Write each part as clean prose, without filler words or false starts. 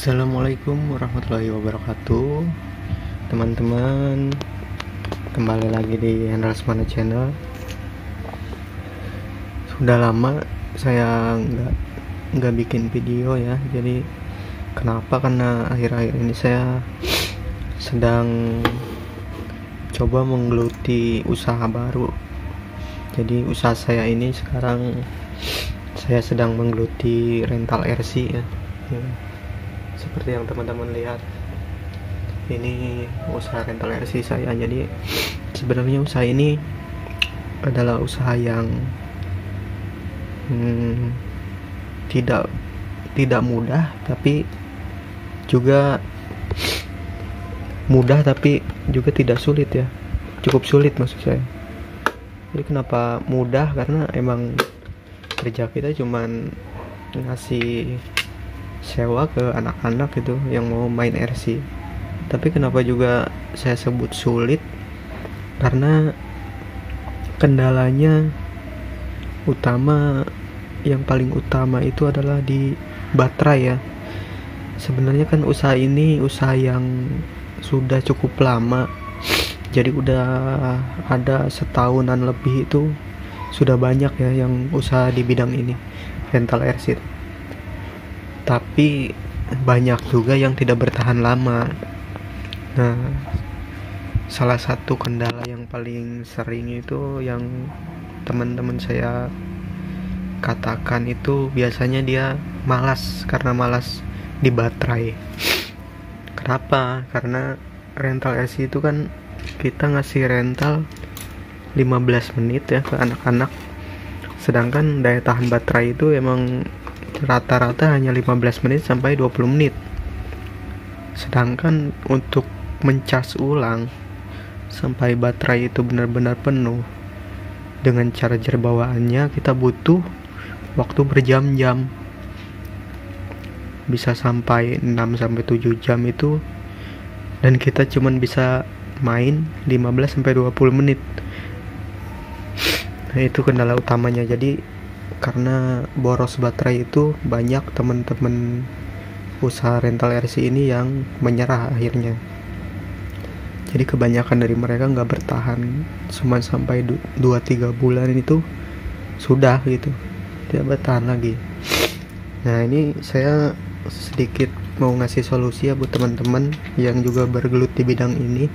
Assalamualaikum warahmatullahi wabarakatuh, teman-teman. Kembali lagi di Hendra Lesmana Channel. Sudah lama saya nggak bikin video ya. Jadi kenapa? Karena akhir-akhir ini saya sedang coba menggeluti usaha baru. Jadi usaha saya ini sekarang saya sedang menggeluti rental RC ya. Seperti yang teman-teman lihat, ini usaha rental RC saya. Jadi sebenarnya usaha ini adalah usaha yang tidak mudah, tapi juga mudah, tapi juga tidak sulit ya. Cukup sulit maksud saya. Jadi kenapa mudah? Karena emang kerja kita cuman ngasih sewa ke anak-anak gitu yang mau main RC. Tapi kenapa juga saya sebut sulit? Karena kendalanya yang paling utama itu adalah di baterai ya. Sebenarnya kan usaha ini usaha yang sudah cukup lama. Jadi udah ada setahunan lebih, itu sudah banyak ya yang usaha di bidang ini, rental RC. Tapi banyak juga yang tidak bertahan lama. Nah, salah satu kendala yang paling sering itu yang teman-teman saya katakan itu biasanya dia malas, karena malas di baterai. Kenapa? Karena rental RC itu kan kita ngasih rental 15 menit ya ke anak-anak. Sedangkan daya tahan baterai itu emang rata-rata hanya 15 menit sampai 20 menit. Sedangkan untuk mencas ulang sampai baterai itu benar-benar penuh dengan charger bawaannya, kita butuh waktu berjam-jam. Bisa sampai 6 sampai 7 jam itu, dan kita cuman bisa main 15 sampai 20 menit. Nah, itu kendala utamanya. Jadi karena boros baterai itu banyak teman-teman usaha rental RC ini yang menyerah akhirnya. Jadi kebanyakan dari mereka nggak bertahan, cuma sampai 2-3 bulan itu sudah gitu, tidak bertahan lagi. Nah, ini saya sedikit mau ngasih solusi ya buat teman-teman yang juga bergelut di bidang ini.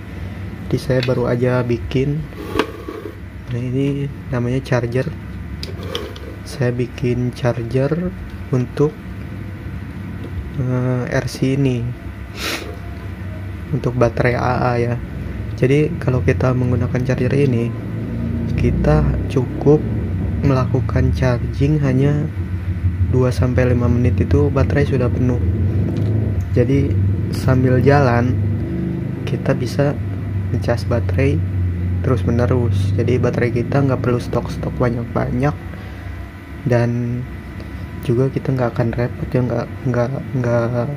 Jadi saya baru aja bikin. Nah, ini namanya charger. Saya bikin charger untuk RC ini, untuk baterai AA ya. Jadi kalau kita menggunakan charger ini, kita cukup melakukan charging hanya 2-5 menit itu baterai sudah penuh. Jadi sambil jalan kita bisa ngecas baterai terus menerus. Jadi baterai kita nggak perlu stok banyak-banyak, dan juga kita nggak akan repot ya, nggak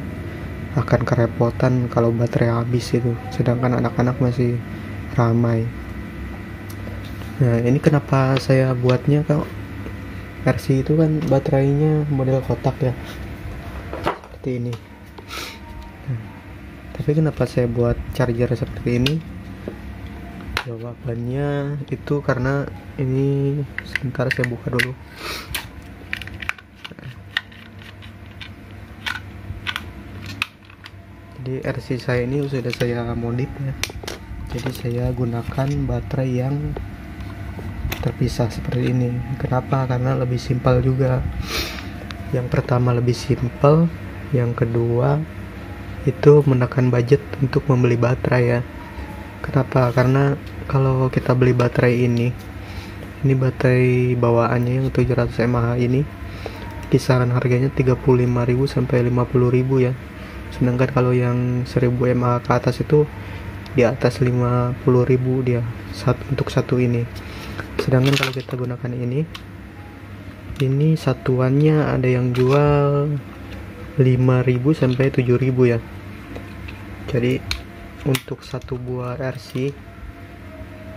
akan kerepotan kalau baterai habis itu, sedangkan anak-anak masih ramai. Nah, ini kenapa saya buatnya, kalau RC itu kan baterainya model kotak ya, seperti ini. Tapi kenapa saya buat charger seperti ini? Jawabannya itu karena ini, sebentar saya buka dulu. Jadi RC saya ini sudah saya modif ya. Jadi saya gunakan baterai yang terpisah seperti ini. Kenapa? Karena lebih simpel juga. Yang pertama lebih simpel, yang kedua itu menekan budget untuk membeli baterai ya. Kenapa? Karena kalau kita beli baterai ini baterai bawaannya yang 700 mAh ini kisaran harganya 35.000 sampai 50.000 ya. Sedangkan kalau yang 1000 mAh ke atas itu di atas 50.000 dia untuk satu ini. Sedangkan kalau kita gunakan ini satuannya ada yang jual 5.000 sampai 7.000 ya. Jadi untuk satu buah RC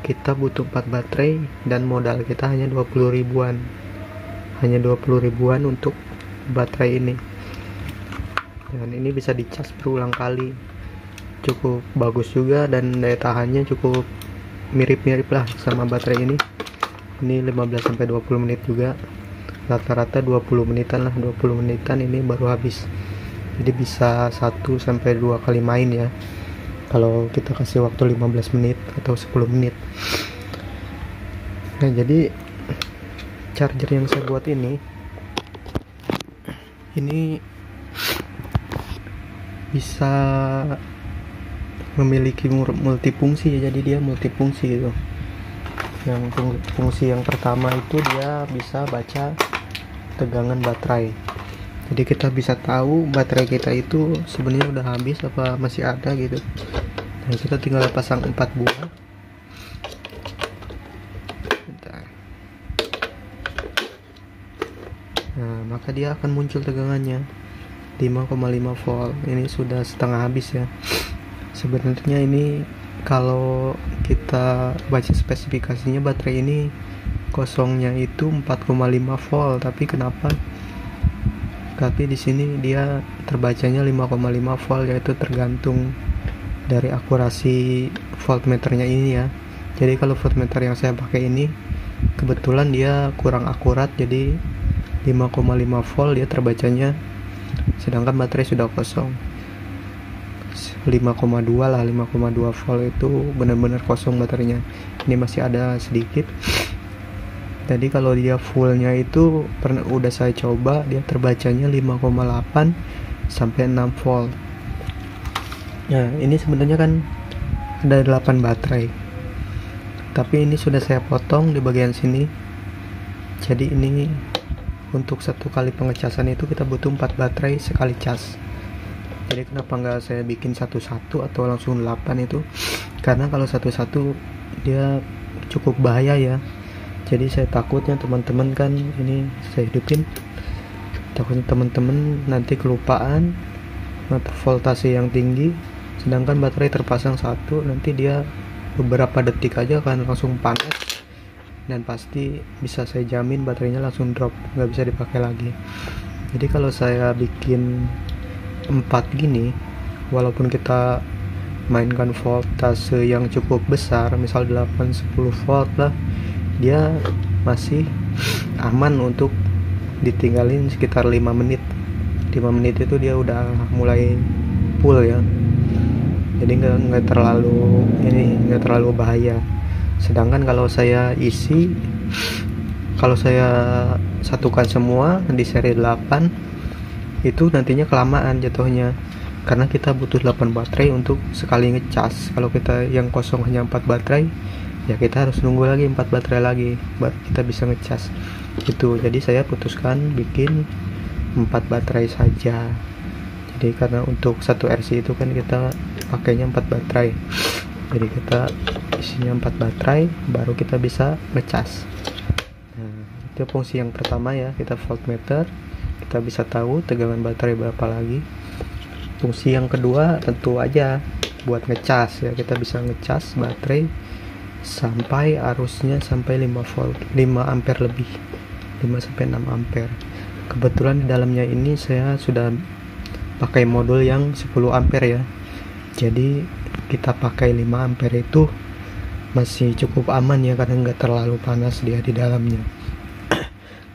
kita butuh 4 baterai, dan modal kita hanya 20 ribuan untuk baterai ini. dan ini bisa dicas berulang kali, cukup bagus juga, dan daya tahannya cukup mirip-mirip lah sama baterai ini 15-20 menit juga, rata-rata 20 menitan lah, 20 menitan ini baru habis. Jadi bisa 1-2 kali main ya, kalau kita kasih waktu 15 menit atau 10 menit. Nah, jadi charger yang saya buat ini bisa memiliki multifungsi ya, jadi dia multifungsi gitu. Yang fungsi yang pertama itu dia bisa baca tegangan baterai, jadi kita bisa tahu baterai kita itu sebenarnya udah habis apa masih ada gitu. Nah, kita tinggal pasang 4 buah. Bentar. Nah, maka dia akan muncul tegangannya 5,5 volt. Ini sudah setengah habis ya. Sebenarnya ini kalau kita baca spesifikasinya, baterai ini kosongnya itu 4,5 volt, tapi di sini dia terbacanya 5,5 volt, yaitu tergantung dari akurasi voltmeternya ini ya. Jadi kalau voltmeter yang saya pakai ini kebetulan dia kurang akurat, jadi 5,5 volt dia terbacanya, sedangkan baterai sudah kosong. 5,2 lah, 5,2 volt itu benar-benar kosong baterainya. Ini masih ada sedikit. Jadi kalau dia fullnya itu udah saya coba, dia terbacanya 5,8 sampai 6 volt. Nah, ini sebenarnya kan ada 8 baterai, tapi ini sudah saya potong di bagian sini. Jadi ini untuk satu kali pengecasan itu kita butuh 4 baterai sekali cas. Jadi kenapa nggak saya bikin satu-satu atau langsung 8 itu, karena kalau satu-satu dia cukup bahaya ya. Jadi saya takutnya teman-teman, kan ini saya hidupin, takutnya teman-teman nanti kelupaan voltase yang tinggi, sedangkan baterai terpasang satu, nanti dia beberapa detik aja kan langsung panas, dan pasti bisa saya jamin baterainya langsung drop, nggak bisa dipakai lagi. Jadi kalau saya bikin 4 gini, walaupun kita mainkan voltase yang cukup besar, misal 8-10 volt lah, dia masih aman untuk ditinggalin sekitar 5 menit. 5 menit itu dia udah mulai full ya, jadi nggak terlalu bahaya. Sedangkan kalau saya satukan semua di seri 8 itu nantinya kelamaan jatuhnya, karena kita butuh 8 baterai untuk sekali ngecas. Kalau kita yang kosong hanya 4 baterai, ya kita harus nunggu lagi 4 baterai lagi baru kita bisa ngecas gitu. Jadi saya putuskan bikin 4 baterai saja. Jadi karena untuk satu RC itu kan kita pakainya 4 baterai, jadi kita isinya 4 baterai baru kita bisa ngecas. Nah, itu fungsi yang pertama ya, kita voltmeter, kita bisa tahu tegangan baterai berapa lagi. Fungsi yang kedua tentu aja buat ngecas ya, kita bisa ngecas baterai sampai arusnya sampai 5 volt, 5 ampere lebih, 5 sampai 6 ampere. Kebetulan di dalamnya ini saya sudah pakai modul yang 10 ampere ya, jadi kita pakai 5 ampere itu masih cukup aman ya, karena nggak terlalu panas dia di dalamnya.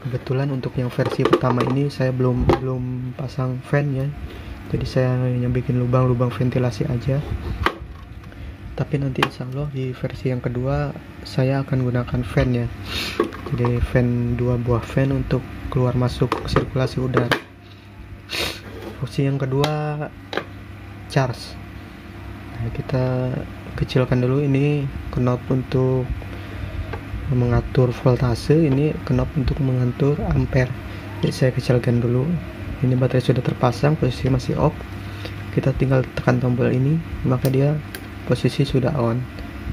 Kebetulan untuk yang versi pertama ini saya belum pasang fan ya, jadi saya hanya bikin lubang-lubang ventilasi aja. Tapi nanti insya Allah di versi yang kedua saya akan gunakan fan ya, jadi fan, 2 buah fan untuk keluar masuk sirkulasi udara. Fungsi yang kedua charge. Nah, kita kecilkan dulu ini knob untuk mengatur voltase, ini knob untuk mengatur ampere. Jadi saya kecilkan dulu. Ini baterai sudah terpasang, posisi masih off. Kita tinggal tekan tombol ini, maka dia posisi sudah on.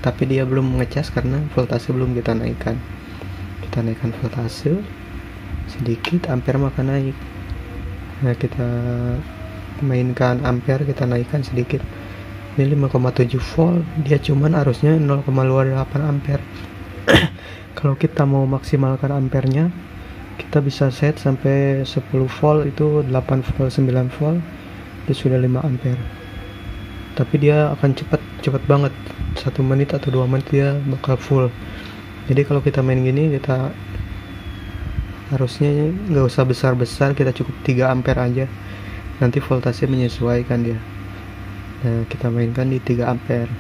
Tapi dia belum ngecas karena voltase belum kita naikkan. Kita naikkan voltase sedikit, ampere maka naik. Nah, kita mainkan ampere, kita naikkan sedikit. Ini 5,7 volt, dia cuman arusnya 0,28 ampere. Kalau kita mau maksimalkan ampernya, kita bisa set sampai 10 volt, itu 8 volt, 9 volt, Dia sudah 5 ampere. Tapi dia akan cepat banget. 1 menit atau 2 menit dia bakal full. Jadi kalau kita main gini, kita harusnya nggak usah besar-besar, kita cukup 3 ampere aja. Nanti voltase menyesuaikan dia. Nah, kita mainkan di 3 ampere.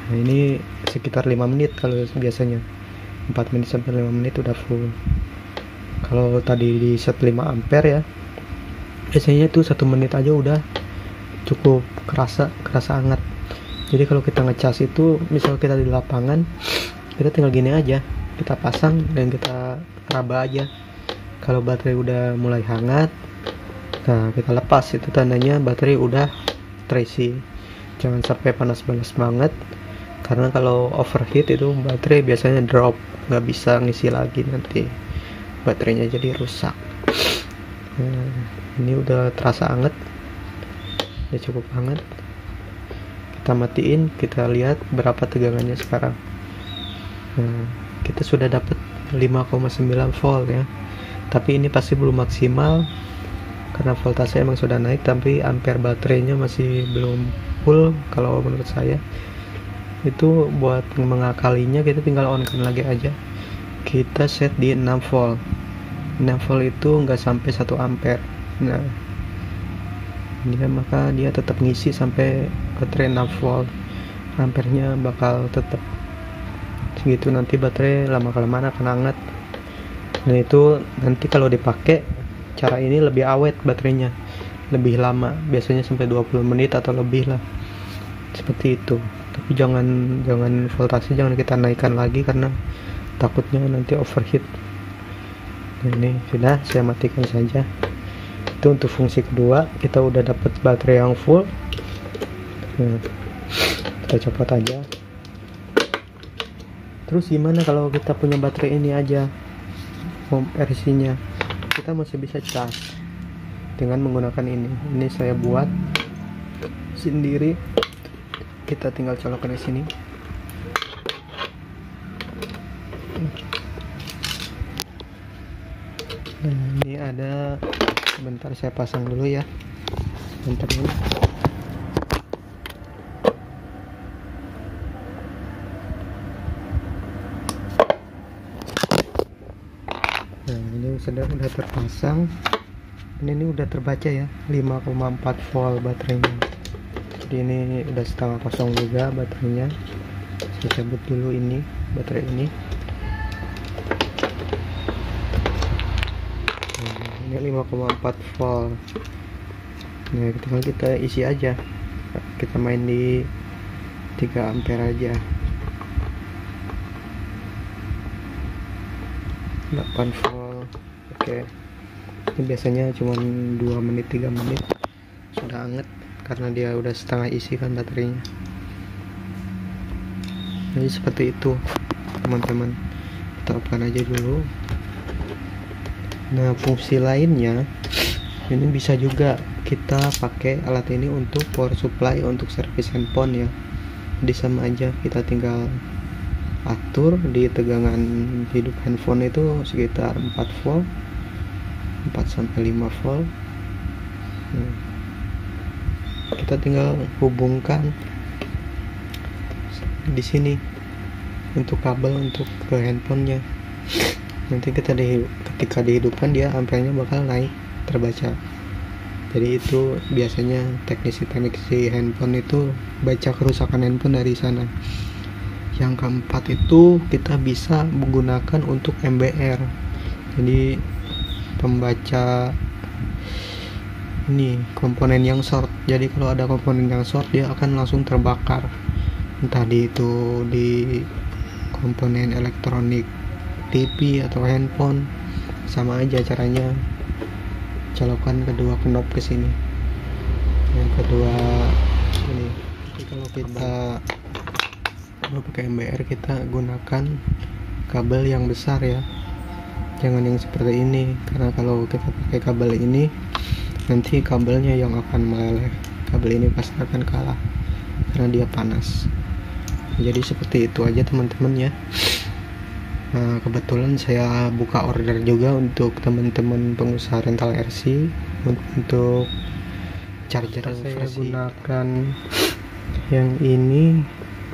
Nah, ini sekitar 5 menit kalau biasanya. 4 menit sampai 5 menit udah full. Kalau tadi di set 5 ampere ya, biasanya itu 1 menit aja udah cukup kerasa hangat. Jadi kalau kita ngecas itu, misal kita di lapangan, kita tinggal gini aja, kita pasang dan kita raba aja. Kalau baterai udah mulai hangat, nah kita lepas, itu tandanya baterai udah terisi. Jangan sampai panas-panas banget, karena kalau overheat itu baterai biasanya drop, nggak bisa ngisi lagi, nanti baterainya jadi rusak. Nah, ini udah terasa hangat, udah cukup hangat. Kita matiin, kita lihat berapa tegangannya sekarang. Nah, kita sudah dapat 5,9 volt ya. Tapi ini pasti belum maksimal karena voltase emang sudah naik, tapi ampere baterainya masih belum full kalau menurut saya. Itu buat mengakalinya kita tinggal on-kan lagi aja. Kita set di 6 volt. 6 volt itu nggak sampai 1 ampere. Nah, maka dia tetap ngisi sampai baterai 6 volt. Ampernya bakal tetap segitu, nanti baterai lama-kelamaan akan hangat. Nah, itu nanti kalau dipakai cara ini lebih awet baterainya, lebih lama, biasanya sampai 20 menit atau lebih lah, seperti itu. Tapi jangan voltase jangan kita naikkan lagi karena takutnya nanti overheat. Nah, ini sudah, saya matikan saja. Itu untuk fungsi kedua, kita udah dapat baterai yang full. Nah, kita copot aja. Terus gimana kalau kita punya baterai ini aja, RC-nya? Kita masih bisa cas dengan menggunakan ini. Ini saya buat sendiri. Kita tinggal colokkan di sini. Nah, ini ada, sebentar saya pasang dulu ya. Bentar ini. Nah, ini udah terpasang. Ini udah terbaca ya, 5,4 volt baterainya. Jadi ini udah setengah kosong juga baterainya. Saya cabut dulu ini baterai ini. Ini 5,4 volt. Nah, tinggal kita isi aja. Kita main di 3 ampere aja. 8 volt. Oke. Ini biasanya cuma 2 menit 3 menit sudah hangat karena dia udah setengah isi kan baterainya. Jadi seperti itu teman-teman. Kita open aja dulu. Nah, fungsi lainnya ini bisa juga kita pakai alat ini untuk power supply untuk servis handphone ya. Jadi sama aja, kita tinggal atur di tegangan hidup handphone itu sekitar 4 volt, 4 sampai 5 volt. Nah, kita tinggal hubungkan di sini untuk kabel untuk ke handphonenya. Nanti ketika dihidupkan dia ampernya bakal naik, terbaca. Jadi itu biasanya teknisi handphone itu baca kerusakan handphone dari sana. Yang keempat itu kita bisa menggunakan untuk MBR. Jadi pembaca ini komponen yang short. Jadi kalau ada komponen yang short dia akan langsung terbakar. Entah itu di komponen elektronik TV atau handphone, sama aja caranya. Colokkan kedua knob ke sini. Yang kedua ini. Jadi kalau kita mau pakai MBR kita gunakan kabel yang besar ya. Jangan yang seperti ini, karena kalau kita pakai kabel ini nanti kabelnya yang akan meleleh. Kabel ini pasti akan kalah karena dia panas. Jadi seperti itu aja teman-teman ya. Nah, kebetulan saya buka order juga untuk teman-teman pengusaha rental RC untuk charger saya gunakan yang ini,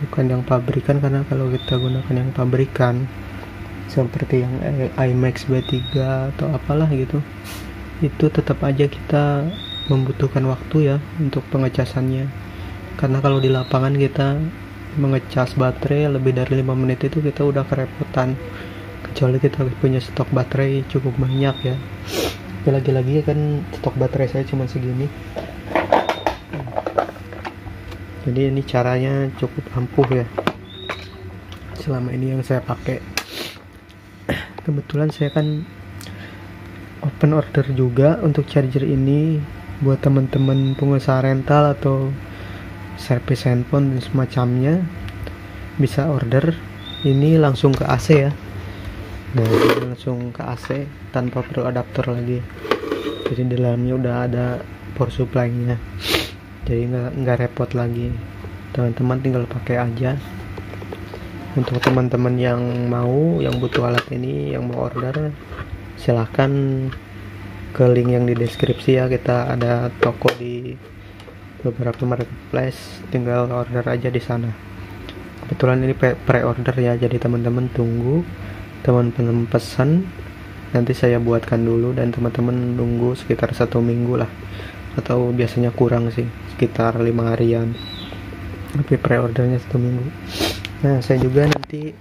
bukan yang pabrikan, karena kalau kita gunakan yang pabrikan seperti yang IMAX B3 atau apalah gitu, itu tetap aja kita membutuhkan waktu ya untuk pengecasannya. Karena kalau di lapangan kita mengecas baterai lebih dari 5 menit itu kita udah kerepotan, kecuali kita punya stok baterai cukup banyak ya. Lagi-lagi kan stok baterai saya cuma segini, jadi ini caranya cukup ampuh ya selama ini yang saya pakai. Kebetulan saya kan open order juga untuk charger ini buat teman-teman pengusaha rental atau servis handphone dan semacamnya, bisa order ini langsung ke AC ya. Nah, langsung ke AC tanpa perlu adapter lagi. Jadi di dalamnya udah ada power supply-nya. Jadi nggak repot lagi. Teman-teman tinggal pakai aja. Untuk teman-teman yang mau, yang butuh alat ini, yang mau order, silahkan ke link yang di deskripsi ya. Kita ada toko di beberapa marketplace, tinggal order aja di sana. Kebetulan ini pre-order ya, jadi teman-teman tunggu, teman-teman pesan, nanti saya buatkan dulu, dan teman-teman nunggu sekitar 1 minggu lah, atau biasanya kurang sih, sekitar 5 harian, tapi pre-ordernya 1 minggu. Nah, saya juga nanti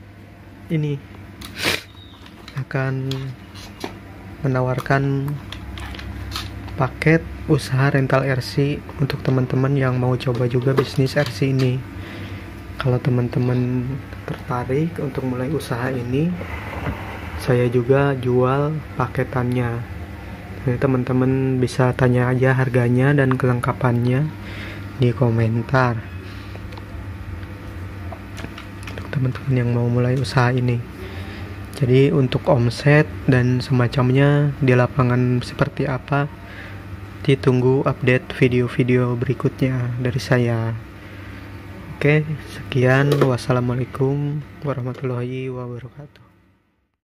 ini akan menawarkan paket usaha rental RC untuk teman-teman yang mau coba juga bisnis RC ini. Kalau teman-teman tertarik untuk mulai usaha ini, saya juga jual paketannya. Jadi teman-teman bisa tanya aja harganya dan kelengkapannya di komentar. Untuk teman-teman yang mau mulai usaha ini. Jadi untuk omset dan semacamnya di lapangan seperti apa, ditunggu update video-video berikutnya dari saya. Oke, sekian. Wassalamualaikum warahmatullahi wabarakatuh.